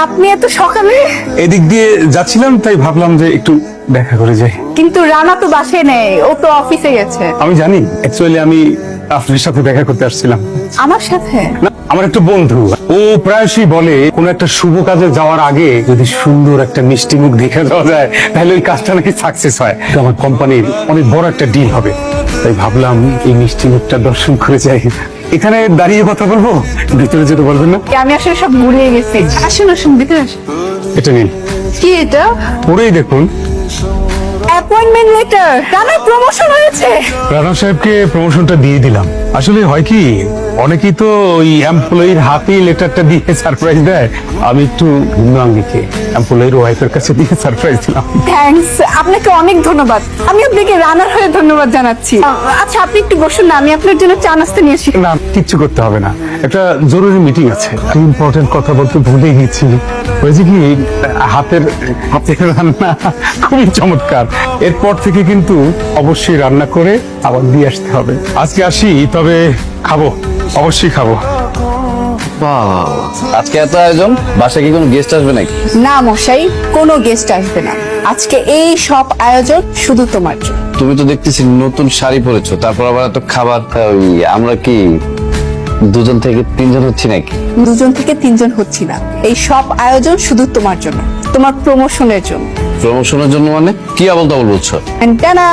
আপনি এত সকালে? এদিক দিয়ে যাচ্ছিলাম, তাই ভাবলাম যে একটু দেখা করে যাই। কিন্তু রানা তো বাসায় নেই, ও তো অফিসে গেছে। আমি জানি, অ্যাকচুয়ালি আমি আপনার সাথে দেখা করতে আসছিলাম। আমার সাথে? না, আমার একটা বন্ধু, ও প্রায়শই বলে কোন একটা শুভ কাজে যাওয়ার আগে যদি সুন্দর একটা মিষ্টি মুখ দেখে যাওয়া যায় তাহলে ওই কাজটা নাকি সাকসেস হয়। তো আমার কোম্পানির অনেক বড় একটা ডিল হবে, তাই ভাবলাম এই মিষ্টি মুখটা দর্শন করে যাই। এখানে দাঁড়িয়ে কথা বলবো, ভিতরে যেতে বলবেন না? আমি আসলে সব ভুলিয়ে গেছি। আসুন আসুন, ভিতরে আসুন। এটা নিন, কি এটা? পড়েই দেখুন। Appointment letter. রানার প্রমোশন হয়েছে। রানা সাহেবকে প্রমোশনটা দিয়ে দিলাম। আসলে হয় কি, অনেকেই তো ওই এমপ্লয়ির হাতেই লেটারটা দিয়ে সারপ্রাইজ দেয়, আমি একটু ভিন্ন আঙ্গিকে এমপ্লয়ির ওয়াইফের কাছে দিয়ে সারপ্রাইজ দিলাম। থ্যাঙ্কস, আপনাকে অনেক ধন্যবাদ। আমি আপনাকে রানার হয়ে ধন্যবাদ জানাচ্ছি। আচ্ছা, আপনি একটু বসুন না, আমি আপনার জন্য চা নাস্তা নিয়ে আসি। না, কিচ্ছু করতে হবে না, একটা জরুরি মিটিং আছে। ইম্পর্টেন্ট কথা বলতে ভুলে গেছি। হয়েছে কি, হাতের রান্না খুবই চমৎকার। এরপর থেকে কিন্তু অবশ্যই রান্না করে আবার দিয়ে আসতে হবে। আজকে আসি, তবে খাবো, অবশ্যই খাবো। আজকে এত আয়োজন, বাসায় কি কোনো গেস্ট আসবে নাকি? না মশাই, কোনো গেস্ট আসবে না। আজকে এই সব আয়োজন শুধু তোমার জন্য। তুমি তো দেখতেছি নতুন শাড়ি পরেছো, তারপর আবার এত খাবার। ওই আমরা কি দুজন থেকে তিনজন হচ্ছি নাকি? দুজন থেকে তিনজন হচ্ছি না, এই সব আয়োজন শুধু তোমার জন্য, তোমার প্রমোশনের জন্য। প্রমোশনের জন্য মানে কি আবল তাবল বলছো? টানা,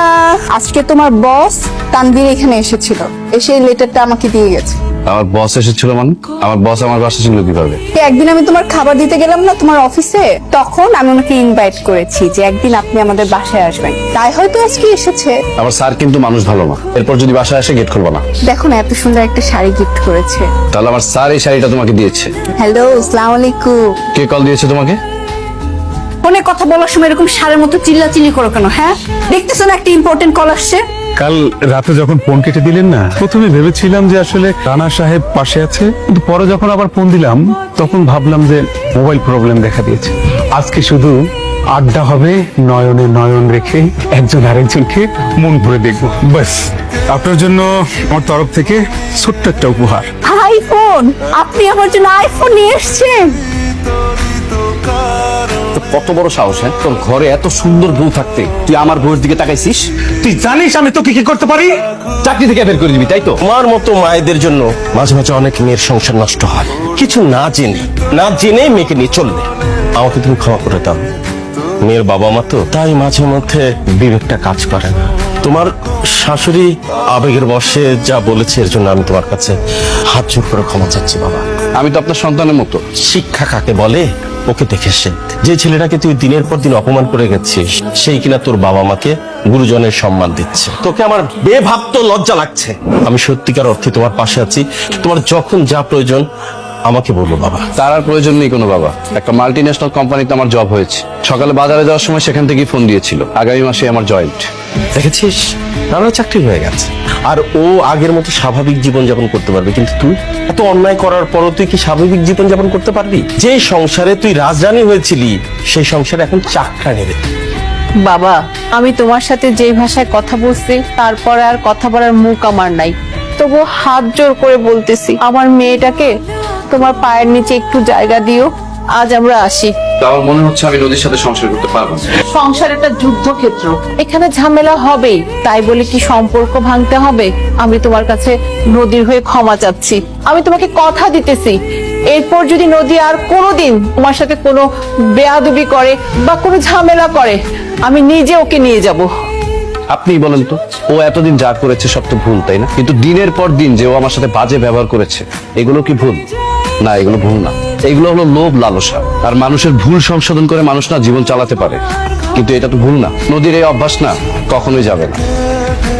আজকে তোমার বস তানভীর এখানে এসেছিল, এসে এই লেটারটা আমাকে দিয়ে গেছে। আমার বস এসেছিল মানে? আমার বস আমার বাসা ছিল কিভাবে? একদিন আমি তোমার খাবার দিতে গেলাম না তোমার অফিসে, তখন আমি ওনাকে ইনভাইট করেছি যে একদিন আপনি আমাদের বাসায় আসবেন, তাই হয়তো আজকে এসেছে। আমার স্যার কিন্তু মানুষ ভালো না, এরপর যদি বাসায় আসে গেট খুলবো না। দেখো না, এত সুন্দর একটা শাড়ি গিফট করেছে। তাহলে আমার স্যার এই শাড়িটা তোমাকে দিয়েছে? হ্যালো, আসসালামু আলাইকুম। কে কল দিয়েছে তোমাকে? ফোনে কথা বলার সময় এরকম সারের মতো চিল্লাচিল্লি করো কেন? হ্যাঁ, দেখতেছো না একটা ইম্পর্টেন্ট কল আসছে। কাল রাতে যখন ফোন কেটে দিলেন না, প্রথমে ভেবেছিলাম যে আসলে রানা সাহেব পাশে আছে, কিন্তু পরে যখন আবার ফোন দিলাম তখন ভাবলাম যে মোবাইল প্রবলেম দেখা দিয়েছে। আজকে শুধু আড্ডা হবে, নয়নে নয়ন রেখে একজন আরেকজনকে মন ভরে দেখবো। ব্যাস, আপনার জন্য আমার তরফ থেকে ছোট্ট একটা উপহার। আইফোন? আপনি আমার জন্য আইফোন নিয়ে এসেছেন? কত বড় সাহস, হ্যাঁ? তোর ঘরে এত সুন্দর বউ থাকতে তুই আমার বউয়ের দিকে তাকাইছিস? তুই জানিস আমি তোকে কি করতে পারি? চাকরি থেকে বের করে দিবি, তাই তো? তোমার মতো মায়েদের জন্য মাঝে মাঝে অনেক মেয়ের সংসার নষ্ট হয়, কিছু না জেনে মেয়েকে নিয়ে চললে। আমাকে তুমি ক্ষমা করে দাও, মেয়ের বাবা মা তো, তাই মাঝে মধ্যে বিবেকটা কাজ করে না। তোমার শাশুড়ি আবেগের বশে যা বলেছে, এর জন্য আমি তোমার কাছে হাত জোর করে ক্ষমা চাচ্ছি বাবা। আমি তো আপনার সন্তানের মতো। শিক্ষা কাকে বলে ওকে দেখে শেখ। যে ছেলেটাকে তুই দিনের পর দিন অপমান করে গেছিস, সেই কিনা তোর বাবা মাকে গুরুজনের সম্মান দিচ্ছে। তোকে আমার বেভাবতো লজ্জা লাগছে। আমি সত্যিকার অর্থে তোমার পাশে আছি, তোমার যখন যা প্রয়োজন আমাকে বলবো বাবা। তার আর প্রয়োজন নেই কোনো বাবা। একটা মাল্টি ন্যাশনাল কোম্পানিতে আমার জব হয়েছে। সকালে বাজারে যাওয়ার সময় সেখান থেকেই ফোন দিয়েছিল, আগামী মাসে আমার জয়েন্ট। দেখেছিস, আমার চাকরি হয়ে গেছে, আর ও আগের মতো স্বাভাবিক জীবন যাপন করতে পারবে। কিন্তু তুই এত অন্যায় করার পরও তুই কি স্বাভাবিক জীবন যাপন করতে পারবি? যে সংসারে তুই রাজরানী হয়েছিলি, সেই সংসারে এখন চাকরা নেবে। বাবা, আমি তোমার সাথে যে ভাষায় কথা বলছি তারপর আর কথা বলার মুখ আমার নাই, তবু হাত জোর করে বলতেছি আমার মেয়েটাকে তোমার পায়ের নিচে একটু জায়গা দিও। আজ আমরা আসি। আমার মনে হচ্ছে আমি নদীর সাথে সংসার করতে পারবো না। সংসার একটা যুদ্ধক্ষেত্র, এখানে ঝামেলা হবেই, তাই বলে কি সম্পর্ক ভাঙতে হবে? আমি তোমার কাছে নদীর হয়ে ক্ষমা চাচ্ছি। আমি তোমাকে কথা দিতেছি, এরপর যদি নদী আর কোনোদিন তোমার সাথে কোনো বেয়াদবি করে বা কোনো ঝামেলা করে, আমি নিজে ওকে নিয়ে যাব। আপনি বলেন তো, ও এতদিন যা করেছে সব তো ভুল, তাই না? কিন্তু দিনের পর দিন যে ও আমার সাথে বাজে ব্যবহার করেছে, এগুলো কি ভুল? না, এগুলো ভুল না। এগুলো হলো লোভ, লালসা। আর মানুষের ভুল সংশোধন করে মানুষ না জীবন চালাতে পারে, কিন্তু এটা তো ভুল না। নদীর এই অভ্যাস না কখনোই যাবে না।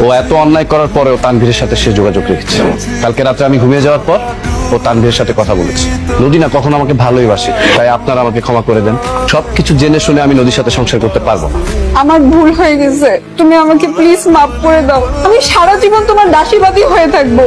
ও এত অন্যায় করার পরেও তানভীরের সাথে সে যোগাযোগ রেখেছে। কালকে রাতে আমি ঘুমিয়ে যাওয়ার পর ও তানভীরের সাথে কথা বলেছে। নদী না কখনো আমাকে ভালোই বাসে, তাই আপনারা আমাকে ক্ষমা করে দেন। সবকিছু জেনে শুনে আমি নদীর সাথে সংসার করতে পারবো না। আমার ভুল হয়ে গেছে, তুমি আমাকে প্লিজ মাফ করে দাও। আমি সারা জীবন তোমার দাসীবাদী হয়ে থাকবো।